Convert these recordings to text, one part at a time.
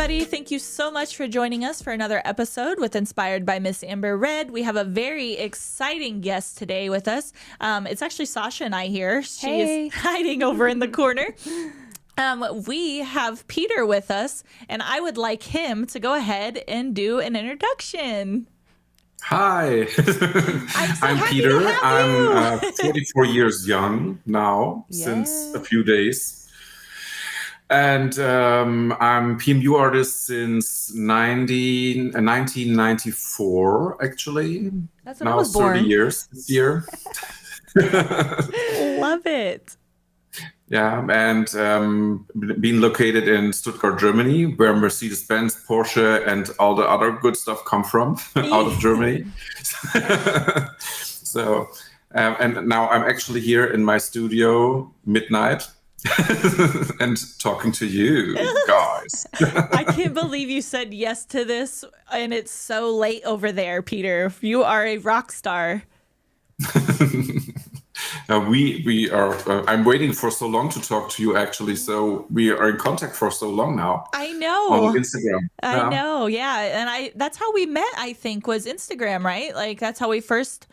everybody. Thank you so much for joining us for another episode with Inspired by Miss Amber Red. We have a very exciting guest today with us. It's actually Sasha and I here. She is hiding over in the corner. We have Peter with us, and I would like him to go ahead and do an introduction. Hi, I'm Peter. I'm 44 years young now, since a few days. And I'm PMU artist since 1994, actually. That's when I was born. 30 years this year. Love it. Yeah, and being located in Stuttgart, Germany, where Mercedes-Benz, Porsche, and all the other good stuff come from, out of Germany. So, and now I'm actually here in my studio, midnight, and talking to you guys. I can't believe you said yes to this, and it's so late over there, Peter. You are a rock star. We are. I'm waiting for so long to talk to you, actually. So we are in contact for so long now. I know. On Instagram. I know. Yeah, and that's how we met. I think was Instagram, right? Like that's how we first.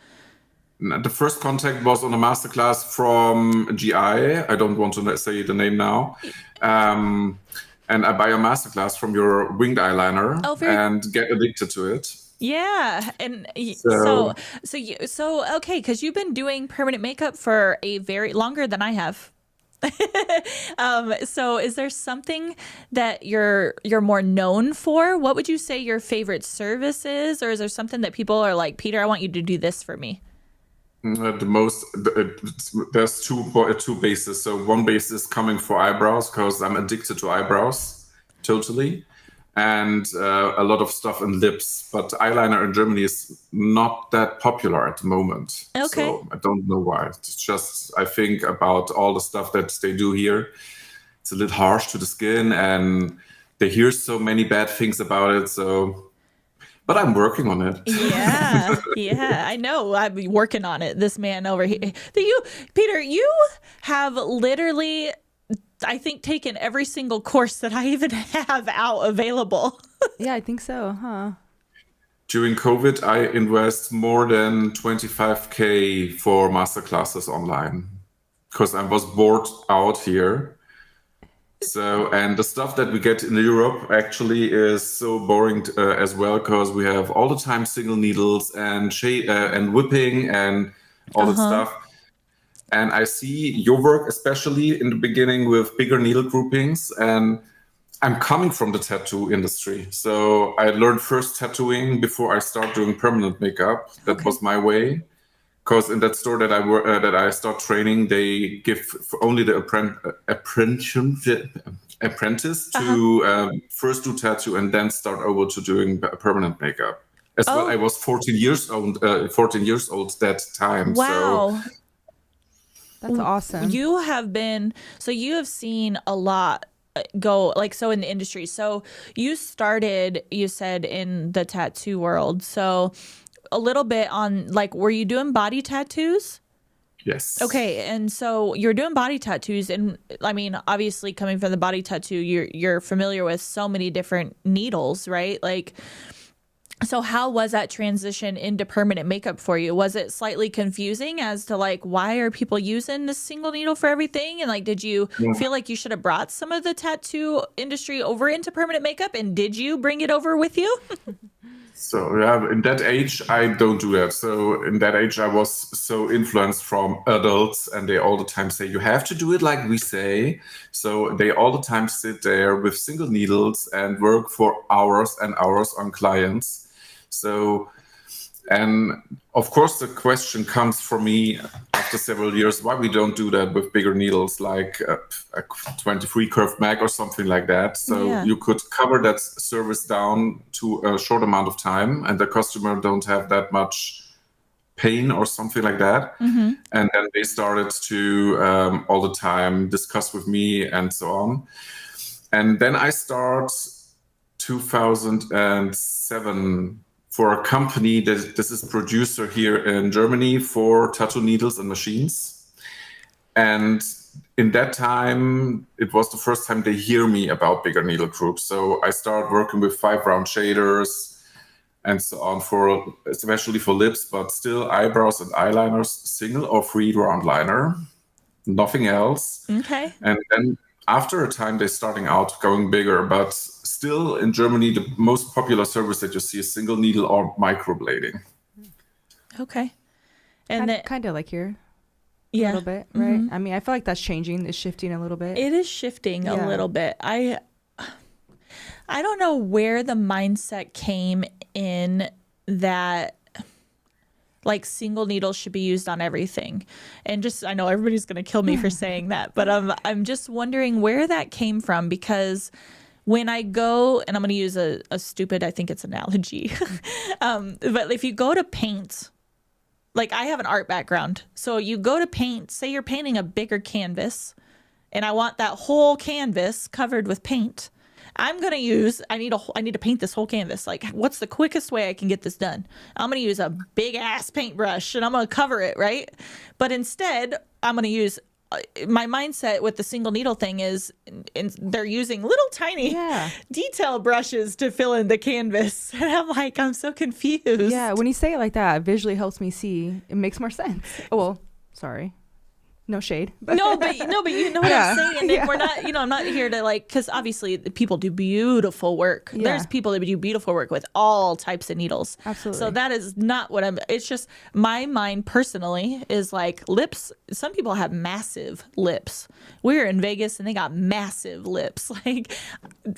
The first contact was on a masterclass from GI. I don't want to say the name now. And I buy a masterclass from your winged eyeliner and get addicted to it. Yeah, and so okay, because you've been doing permanent makeup for a very longer than I have. So is there something that you're more known for? What would you say your favorite service is, or is there something that people are like, Peter, I want you to do this for me? There's two bases. So one base is coming for eyebrows because I'm addicted to eyebrows, totally. And a lot of stuff in lips, but eyeliner in Germany is not that popular at the moment. Okay. So I don't know why. It's just, I think about all the stuff that they do here. It's a little harsh to the skin and they hear so many bad things about it. So, but I'm working on it. Yeah, I know. I'm working on it. This man over here. Peter, you have literally, I think, taken every single course that I even have out available. Yeah, I think so, huh? During COVID, I invest more than 25K for masterclasses online because I was bored out here. So, and the stuff that we get in Europe actually is so boring as well because we have all the time single needles and whipping and all that stuff. And I see your work, especially in the beginning with bigger needle groupings. And I'm coming from the tattoo industry. So I learned first tattooing before I start doing permanent makeup. That was my way. Because in that store that I start training, they give only the apprentice to first do tattoo and then start over to doing permanent makeup. As well, I was 14 years old that time. Wow. So, that's awesome. You have seen a lot go in the industry. So you started, you said, in the tattoo world. So a little bit on were you doing body tattoos? Yes. Okay. And so you're doing body tattoos. And I mean, obviously coming from the body tattoo, you're familiar with so many different needles, right? So how was that transition into permanent makeup for you? Was it slightly confusing as to why are people using this single needle for everything? And did you feel like you should have brought some of the tattoo industry over into permanent makeup? And did you bring it over with you? So yeah, in that age, I don't do that. So in that age, I was so influenced from adults and they all the time say, you have to do it like we say. So they all the time sit there with single needles and work for hours and hours on clients. So, and of course, the question comes for me after several years, why we don't do that with bigger needles, like a 23 curved mag or something like that. So you could cover that service down to a short amount of time and the customer don't have that much pain or something like that. And then they started to all the time discuss with me and so on. And then I start 2007 for a company that this is producer here in Germany for tattoo needles and machines. And in that time, it was the first time they hear me about bigger needle groups. So I started working with 5-round shaders and so on, for especially for lips, but still eyebrows and eyeliners, single or 3-round liner, nothing else. Okay. And then after a time, they're starting out going bigger, but still in Germany, the most popular service that you see is single needle or microblading. Okay. And kind of like here. Yeah. A little bit, right? I mean, I feel like that's changing. It's shifting a little bit. It is shifting a little bit. I don't know where the mindset came in that like single needles should be used on everything. And just, I know everybody's going to kill me for saying that, but I'm just wondering where that came from, because when I go, and I'm going to use a stupid, I think it's analogy, but if you go to paint, like I have an art background. So you go to paint, say you're painting a bigger canvas, and I want that whole canvas covered with paint. I'm going to use, I need to paint this whole canvas. Like, what's the quickest way I can get this done? I'm going to use a big ass paintbrush and I'm going to cover it, right? But instead, I'm going to use, my mindset with the single needle thing is they're using little tiny detail brushes to fill in the canvas. And I'm like, I'm so confused. Yeah, when you say it like that, it visually helps me see. It makes more sense. Oh, well, sorry. No shade. No, but you know what I'm saying. And we're not, I'm not here to like, because obviously people do beautiful work. Yeah. There's people that do beautiful work with all types of needles. Absolutely. So that is not what it's just my mind personally is like lips. Some people have massive lips. We were in Vegas and they got massive lips. Like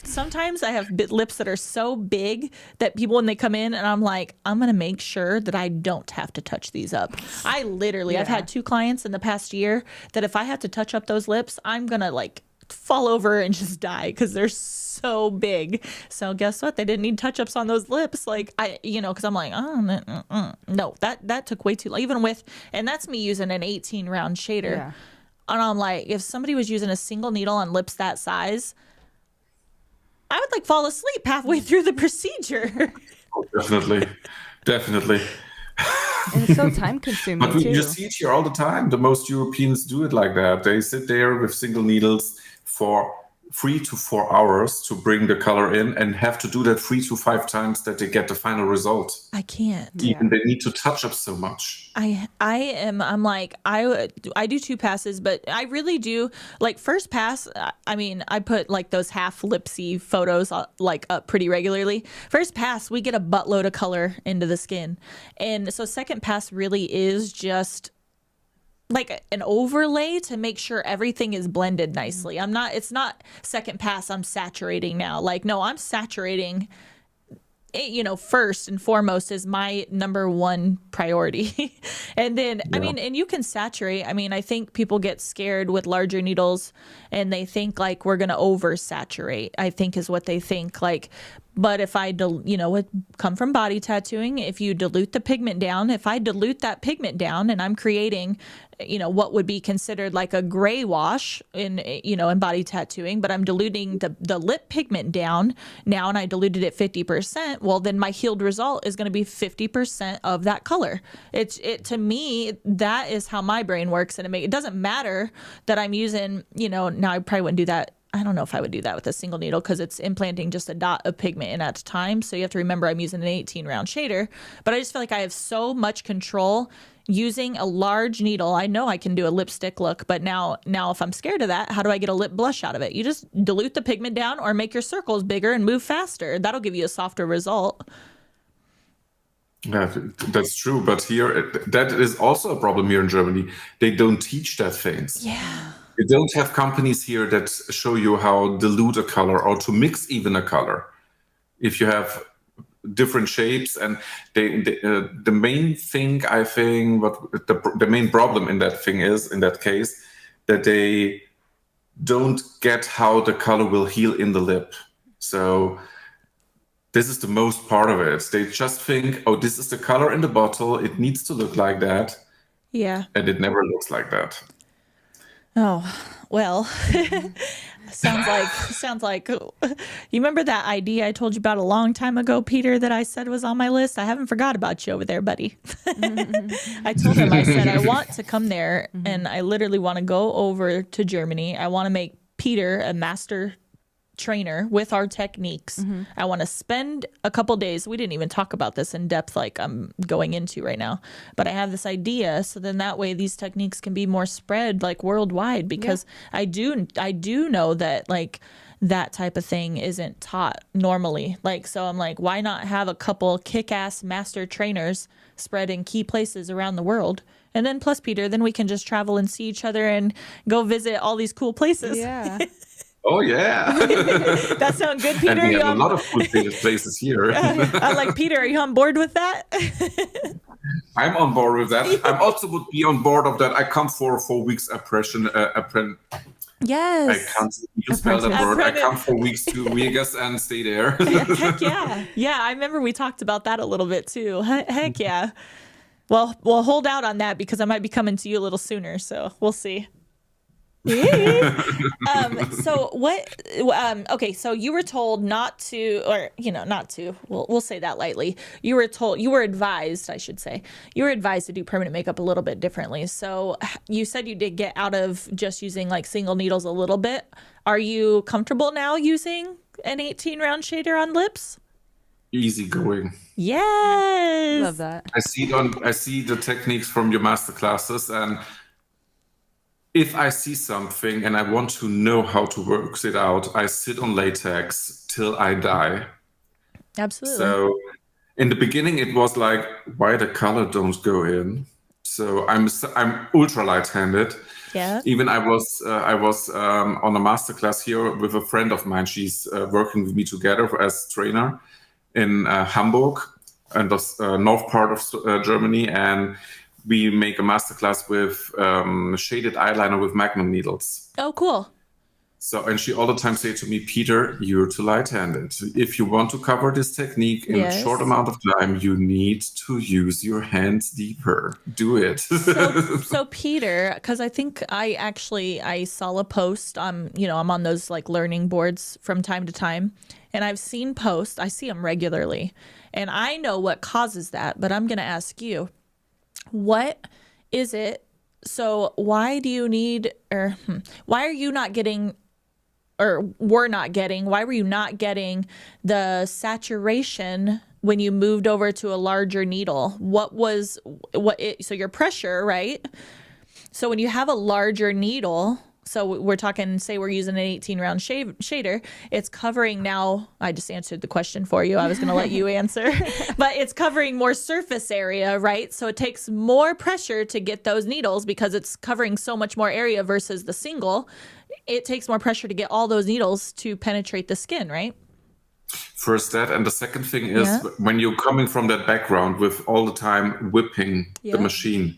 sometimes I have lips that are so big that people, when they come in and I'm like, I'm going to make sure that I don't have to touch these up. I literally, I've had 2 clients in the past year that if I have to touch up those lips, I'm gonna like fall over and just die because they're so big. So guess what? They didn't need touch-ups on those lips. Like because I'm like, no, that took way too long. Even with, and that's me using an 18-round shader. Yeah. And I'm like, if somebody was using a single needle on lips that size, I would like fall asleep halfway through the procedure. Oh, definitely. And it's so time consuming But too. you see it here all the time. The most Europeans do it like that. They sit there with single needles for 3 to 4 hours to bring the color in and have to do that 3 to 5 times that they get the final result. I can't. Even they need to touch up so much. I'm like, I do 2 passes, but I really do like first pass. I mean, I put like those half lipsy photos like up pretty regularly. First pass, we get a buttload of color into the skin. And so second pass really is just like an overlay to make sure everything is blended nicely. It's not second pass, I'm saturating now. Like, no, I'm saturating it, first and foremost is my number 1 priority. And then, I mean, and you can saturate. I mean, I think people get scared with larger needles and they think like we're going to oversaturate, I think is what they think. Like, but if I, come from body tattooing, if you dilute the pigment down, if I dilute that pigment down and I'm creating, what would be considered like a gray wash in body tattooing, but I'm diluting the lip pigment down now and I diluted it 50%. Well, then my healed result is going to be 50% of that color. To me, that is how my brain works. And it doesn't matter that I'm using, now I probably wouldn't do that. I don't know if I would do that with a single needle because it's implanting just a dot of pigment in at a time. So you have to remember I'm using an 18-round shader, but I just feel like I have so much control using a large needle. I know I can do a lipstick look, but now if I'm scared of that, how do I get a lip blush out of it? You just dilute the pigment down or make your circles bigger and move faster. That'll give you a softer result. Yeah, that's true. But here, that is also a problem here in Germany. They don't teach that things. Yeah. You don't have companies here that show you how dilute a color or to mix even a color. If you have different shapes, and the main thing I think, what the main problem in that case, that they don't get how the color will heal in the lip. So this is the most part of it. They just think, oh, this is the color in the bottle. It needs to look like that. Yeah. And it never looks like that. Oh, well, sounds like you remember that idea I told you about a long time ago, Peter, that I said was on my list? I haven't forgot about you over there, buddy. I told him, I said, I want to come there and I literally want to go over to Germany. I want to make Peter a master trainer with our techniques. I want to spend a couple days. We didn't even talk about this in depth like I'm going into right now, but I have this idea, so then that way these techniques can be more spread like worldwide, because I do know that like that type of thing isn't taught normally. Like, so I'm like, why not have a couple kick-ass master trainers spread in key places around the world? And then plus Peter, then we can just travel and see each other and go visit all these cool places. Yeah. Oh yeah. That sounds good, Peter. And we have a lot of good places here. I'm like, Peter, are you on board with that? I'm on board with that. I also would be on board of that. I come for 4 weeks Yes. I can't spell that word. I come for weeks to Vegas and stay there. Heck yeah. Yeah, I remember we talked about that a little bit too. Heck yeah. Well, we'll hold out on that because I might be coming to you a little sooner, so we'll see. So what okay, so you were told not to, or not to, we'll say that lightly. You were advised, I should say, to do permanent makeup a little bit differently. So you said you did get out of just using like single needles a little bit. Are you comfortable now using an 18 round shader on lips? Easy going. Yes. Love that. I see the techniques from your master classes, and if I see something and I want to know how to work it out, I sit on latex till I die. Absolutely. So in the beginning, it was like, why the color don't go in? So I'm ultra light-handed. Yeah. Even I was on a masterclass here with a friend of mine. She's working with me together as trainer in Hamburg and the north part of Germany, and we make a masterclass with shaded eyeliner with magnum needles. Oh, cool. So, and she all the time say to me, Peter, you're too light-handed. If you want to cover this technique in a short amount of time, you need to use your hands deeper. Do it. So Peter, because I think I saw a post. I'm on those like learning boards from time to time, and I've seen posts. I see them regularly, and I know what causes that. But I'm going to ask you, what is it? So why do you need, or why are you not getting, or why were you not getting the saturation when you moved over to a larger needle? So your pressure, right? So when you have a larger needle, so we're talking, say we're using an 18 round shader, it's covering now, I just answered the question for you. I was going to let you answer, but it's covering more surface area, right? So it takes more pressure to get those needles because it's covering so much more area versus the single. It takes more pressure to get all those needles to penetrate the skin, right? First that, and the second thing is when you're coming from that background with all the time whipping the machine,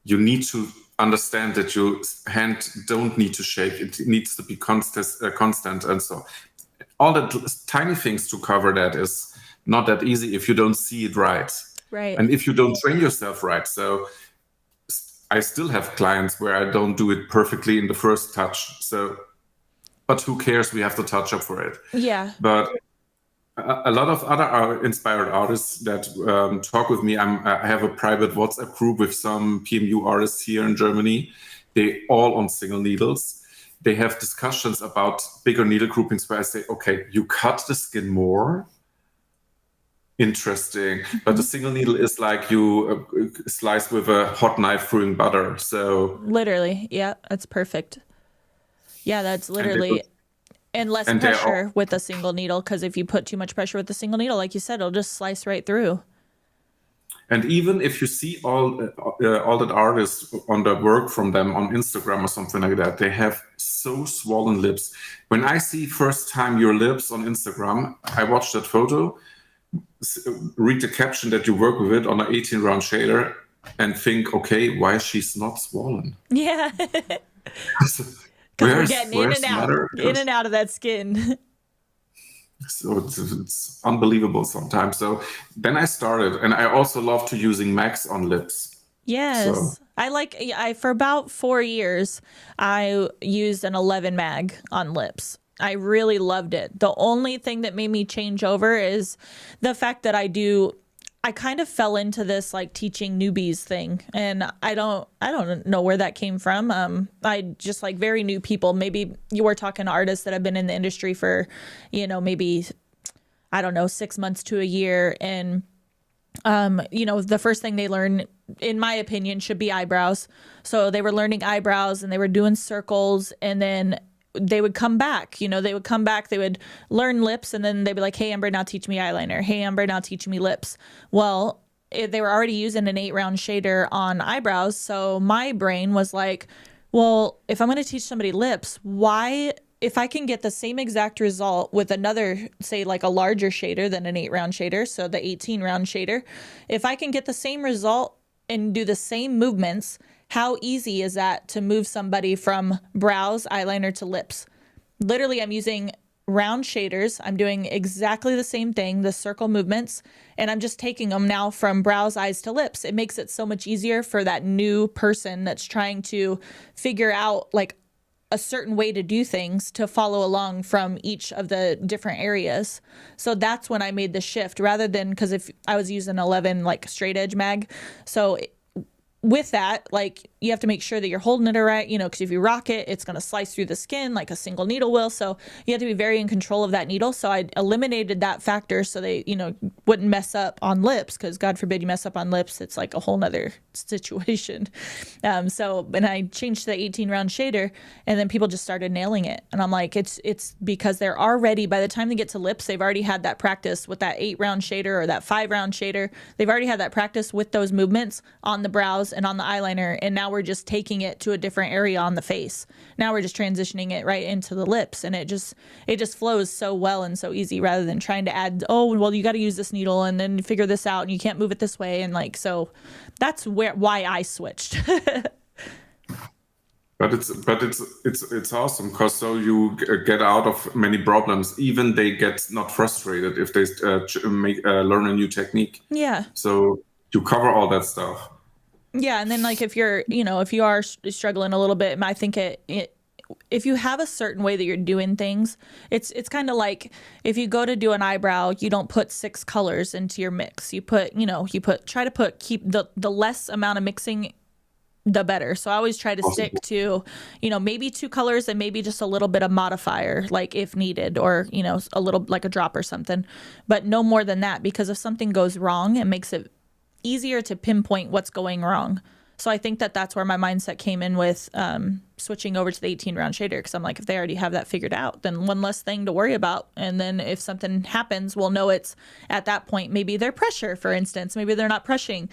you need to understand that your hand don't need to shake. It needs to be constant. And so all the tiny things to cover that is not that easy if you don't see it right. Right. And if you don't train yourself right. So I still have clients where I don't do it perfectly in the first touch. So, but who cares? We have to touch up for it. Yeah. But a lot of other inspired artists that talk with me. I have a private WhatsApp group with some PMU artists here in Germany. They all on single needles. They have discussions about bigger needle groupings where I say, okay, you cut the skin more. Interesting. But the single needle is like you slice with a hot knife through butter. So literally, yeah, that's perfect. Yeah, that's literally. And less pressure with a single needle, because if you put too much pressure with a single needle, like you said, it'll just slice right through. And even if you see all that artists on the work from them on Instagram or something like that, they have so swollen lips. When I see first time your lips on Instagram, I watch that photo, read the caption that you work with it on an 18 round shader, and think, okay, why she's not swollen? Yeah. Because we're getting in and out of that skin. So it's unbelievable sometimes. So then I started, and I also love to using MACs on lips. Yes. So For about 4 years, I used an 11 mag on lips. I really loved it. The only thing that made me change over is the fact that I kind of fell into this like teaching newbies thing, and I don't know where that came from. I just like very new people. Maybe you were talking to artists that have been in the industry for, maybe, I don't know, 6 months to a year. And, the first thing they learn, in my opinion, should be eyebrows. So they were learning eyebrows and they were doing circles, and then they would come back, they would learn lips, and then they'd be like, hey, Amber, now teach me eyeliner. Hey, Amber, now teach me lips. Well, they were already using an 8-round shader on eyebrows. So my brain was like, well, if I'm going to teach somebody lips, why, if I can get the same exact result with another, say like a larger shader than an 8-round shader, so the 18-round shader, if I can get the same result and do the same movements, how easy is that to move somebody from brows, eyeliner to lips? Literally, I'm using round shaders. I'm doing exactly the same thing, the circle movements, and I'm just taking them now from brows, eyes to lips. It makes it so much easier for that new person that's trying to figure out like a certain way to do things to follow along from each of the different areas. So that's when I made the shift, rather than, because if I was using 11 like straight edge mag, so with that, like, you have to make sure that you're holding it right, because if you rock it, it's going to slice through the skin like a single needle will. So you have to be very in control of that needle. So I eliminated that factor so they, wouldn't mess up on lips, because God forbid you mess up on lips. It's like a whole nother situation. And I changed to the 18-round shader, and then people just started nailing it. And I'm like, it's because they're already, by the time they get to lips, they've already had that practice with that 8-round shader or that 5-round shader. They've already had that practice with those movements on the brows and on the eyeliner, and now we're just taking it to a different area on the face. Now we're just transitioning it right into the lips, and it just flows so well and so easy, rather than trying to add, oh, well, you got to use this needle and then figure this out and you can't move it this way, and like, so that's why I switched. But it's awesome, because so you get out of many problems. Even they get not frustrated if they learn a new technique. Yeah. So you cover all that stuff. Yeah, and then like if you are struggling a little bit, I think if you have a certain way that you're doing things, it's kind of like if you go to do an eyebrow, you don't put 6 colors into your mix. You keep the less amount of mixing, the better. So I always try to stick to, maybe 2 colors and maybe just a little bit of modifier, like if needed, or, a little like a drop or something, but no more than that, because if something goes wrong, it makes it easier to pinpoint what's going wrong. So I think that's where my mindset came in with switching over to the 18-round shader, because I'm like, if they already have that figured out, then one less thing to worry about. And then if something happens, we'll know it's at that point, maybe their pressure, for instance, maybe they're not pressing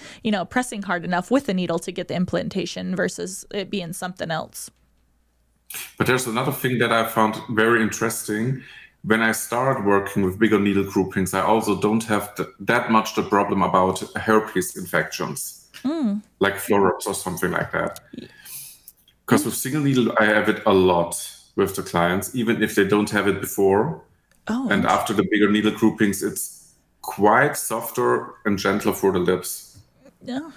hard enough with the needle to get the implantation versus it being something else. But there's another thing that I found very interesting. When I started working with bigger needle groupings, I also don't have that much the problem about herpes infections, like flare-ups or something like that. Because with single needle, I have it a lot with the clients, even if they don't have it before. Oh. And after the bigger needle groupings, it's quite softer and gentler for the lips. Yeah.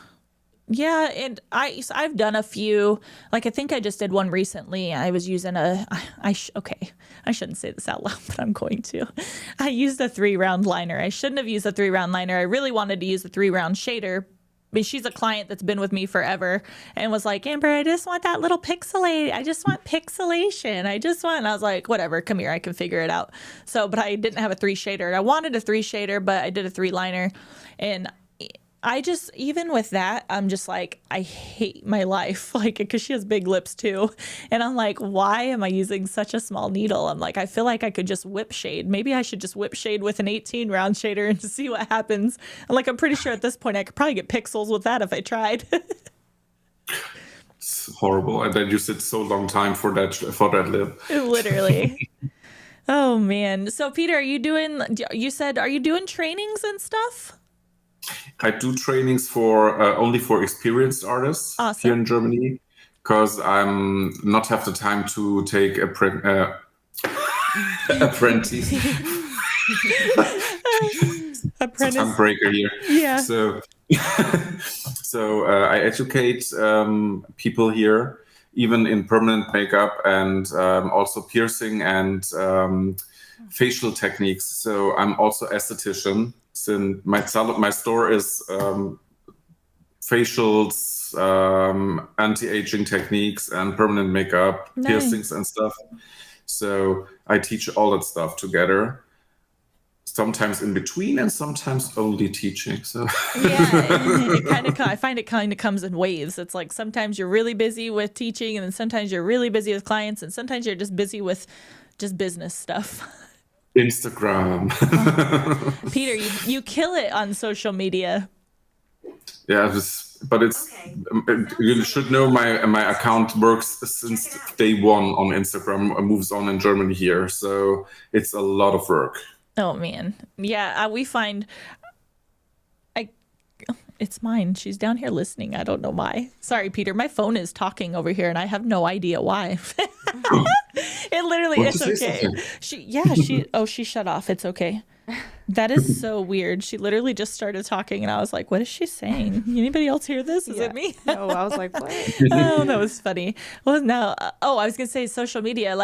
Yeah, and I've done a few. Like I think I just did one recently. I was using I shouldn't say this out loud, but I'm going to. I used a 3-round liner. I shouldn't have used a 3-round liner. I really wanted to use a 3-round shader. But she's a client that's been with me forever and was like, Amber, I just want that little pixelate. I just want pixelation. And I was like, whatever, come here, I can figure it out. So, but I didn't have a 3 shader. I wanted a 3 shader, but I did a 3 liner, and I just, even with that, I'm just like, I hate my life, like, because she has big lips too. And I'm like, why am I using such a small needle? I'm like, I feel like I could just whip shade. Maybe I should just whip shade with an 18-round shader and see what happens. And like, I'm pretty sure at this point I could probably get pixels with that if I tried. It's horrible. And then you sit so long time for that lip. Literally. Oh man. So Peter, you said, are you doing trainings and stuff? I do trainings for only for experienced artists here in Germany, because I'm not have the time to take apprentice. Apprentice. Tongue breaker here. Yeah. So So I educate people here, even in permanent makeup and also piercing and facial techniques. So I'm also esthetician. Since my store is facials, anti-aging techniques, and permanent makeup, piercings and stuff. So I teach all that stuff together. Sometimes in between and sometimes only teaching. So I find it kind of comes in waves. It's like sometimes you're really busy with teaching, and then sometimes you're really busy with clients, and sometimes you're just busy with just business stuff. Instagram. Peter, you kill it on social media. Yeah, but it's you should know my account works since day one on Instagram, moves on in Germany here, so it's a lot of work. Oh man, yeah, we find it's mine. She's down here listening. I don't know why. Sorry, Peter. My phone is talking over here, and I have no idea why. It literally, it's okay. She shut off. It's okay. That is so weird. She literally just started talking, and I was like, what is she saying? Anybody else hear this? Is it me? No, I was like, what? Oh, that was funny. Well, no. I was going to say social media.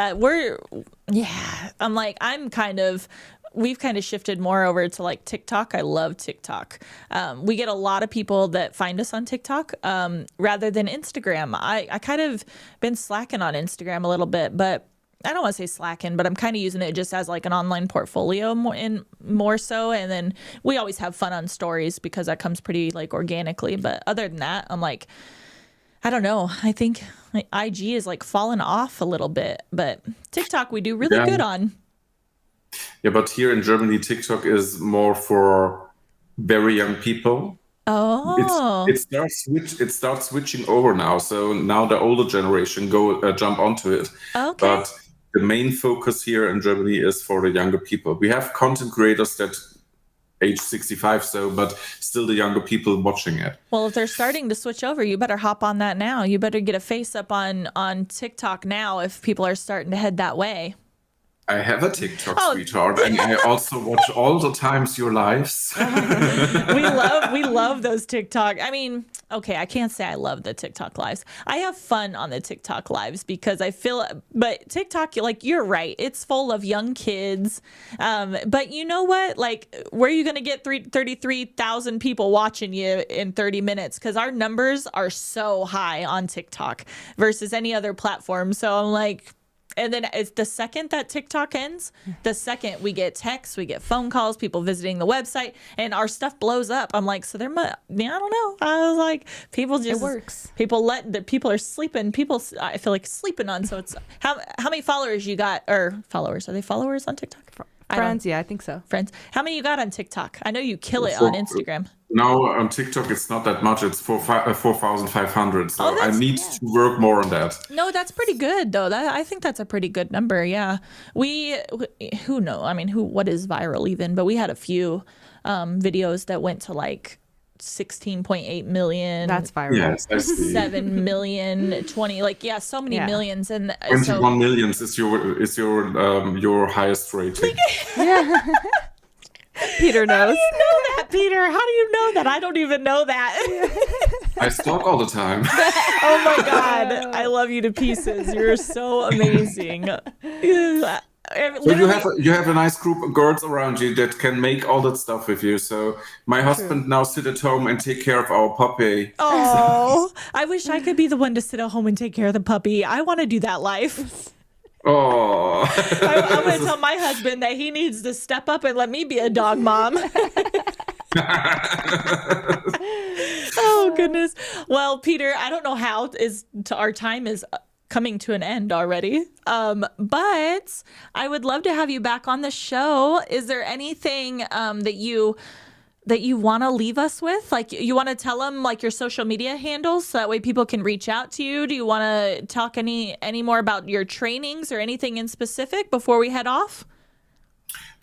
We've kind of shifted more over to like TikTok. I love TikTok. We get a lot of people that find us on TikTok rather than Instagram. I kind of been slacking on Instagram a little bit, but I don't want to say slacking, but I'm kind of using it just as like an online portfolio more so. And then we always have fun on stories because that comes pretty like organically. But other than that, I'm like, I don't know. I think my IG is like falling off a little bit, but TikTok we do really good on. Yeah, but here in Germany, TikTok is more for very young people. Oh, it starts switching over now. So now the older generation jump onto it. okay. But the main focus here in Germany is for the younger people. We have content creators that age 65, but still the younger people watching it. Well, if they're starting to switch over, you better hop on that now. You better get a face up on TikTok now if people are starting to head that way. I have a TikTok, sweetheart, and I also watch all the times your lives. We love those TikTok. I mean, okay, I can't say I love the TikTok lives. I have fun on the TikTok lives because I feel, but TikTok, like you're right, it's full of young kids. But you know what? Like, where are you going to get 33,000 people watching you in 30 minutes? Because our numbers are so high on TikTok versus any other platform. So I'm like, and then it's the second that TikTok ends, the second we get texts, we get phone calls, people visiting the website, and our stuff blows up. I'm like, so I don't know. I was like, it works. People are sleeping. I feel like sleeping on. So it's how many followers you got, or followers? Are they followers on TikTok? Friends, yeah, I think so. Friends. How many you got on TikTok? I know you kill it on Instagram. No, on TikTok it's not that much. It's 4,500. So I need to work more on that. No, that's pretty good though. I think that's a pretty good number. Yeah, who know? I mean, what is viral even? But we had a few videos that went to like 16.8 million. That's viral. Yes, I see. 7 million, 20, like so many millions, and 21 millions is your highest rating. Yeah. Peter knows. How do you know that, Peter? How do you know that? I don't even know that. I stalk all the time. Oh my God, I love you to pieces. You're so amazing. So you have a nice group of girls around you that can make all that stuff with you. So my husband now sit at home and take care of our puppy. Oh, I wish I could be the one to sit at home and take care of the puppy. I want to do that life. Oh, I'm going to tell my husband that he needs to step up and let me be a dog mom. Oh goodness. Well, Peter, I don't know how our time is coming to an end already. But I would love to have you back on the show. Is there anything that you want to leave us with? Like, you want to tell them like your social media handles so that way people can reach out to you? Do you want to talk any more about your trainings or anything in specific before we head off?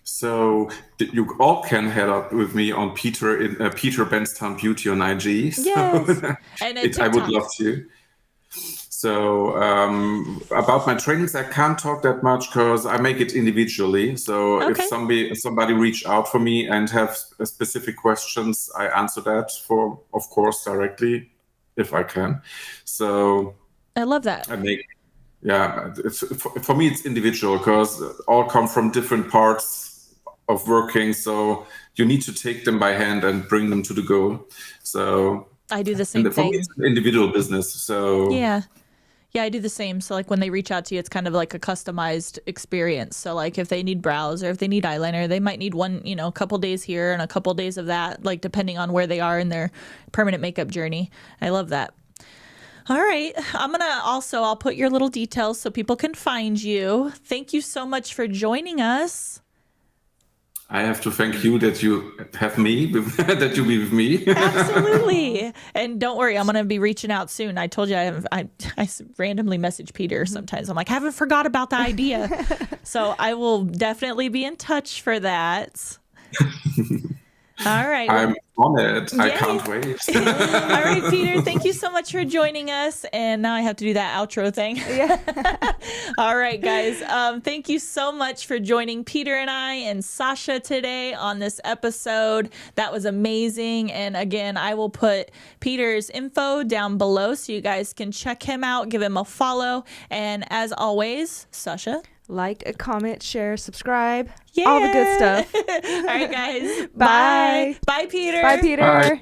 So you all can head up with me on Peter Benz Town Beauty on IG. Yes. So And I would love to. So about my trainings, I can't talk that much because I make it individually. So Okay. if somebody reach out for me and have specific questions, I answer that of course, directly if I can. So I love that. I make, yeah, for me it's individual because all come from different parts of working. So you need to take them by hand and bring them to the goal. So I do the same for me, thing. it's an individual business. So Yeah. Yeah, I do the same. So like when they reach out to you, it's kind of like a customized experience. So like if they need brows or if they need eyeliner, they might need one, a couple days here and a couple days of that, like depending on where they are in their permanent makeup journey. I love that. All right. I'll put your little details so people can find you. Thank you so much for joining us. I have to thank you that you have me, that you be with me. Absolutely. And don't worry, I'm going to be reaching out soon. I told you I randomly message Peter sometimes. I'm like, I haven't forgot about the idea. So I will definitely be in touch for that. All right. I'm on it. Yay. I can't wait. All right, Peter, thank you so much for joining us. And now I have to do that outro thing. Yeah. All right, guys. Thank you so much for joining Peter and I and Sasha today on this episode. That was amazing. And again, I will put Peter's info down below so you guys can check him out, give him a follow. And as always, Sasha. Like, comment, share, subscribe. Yeah. All the good stuff. All right, guys. Bye. Bye, Peter. Bye, Peter. Bye.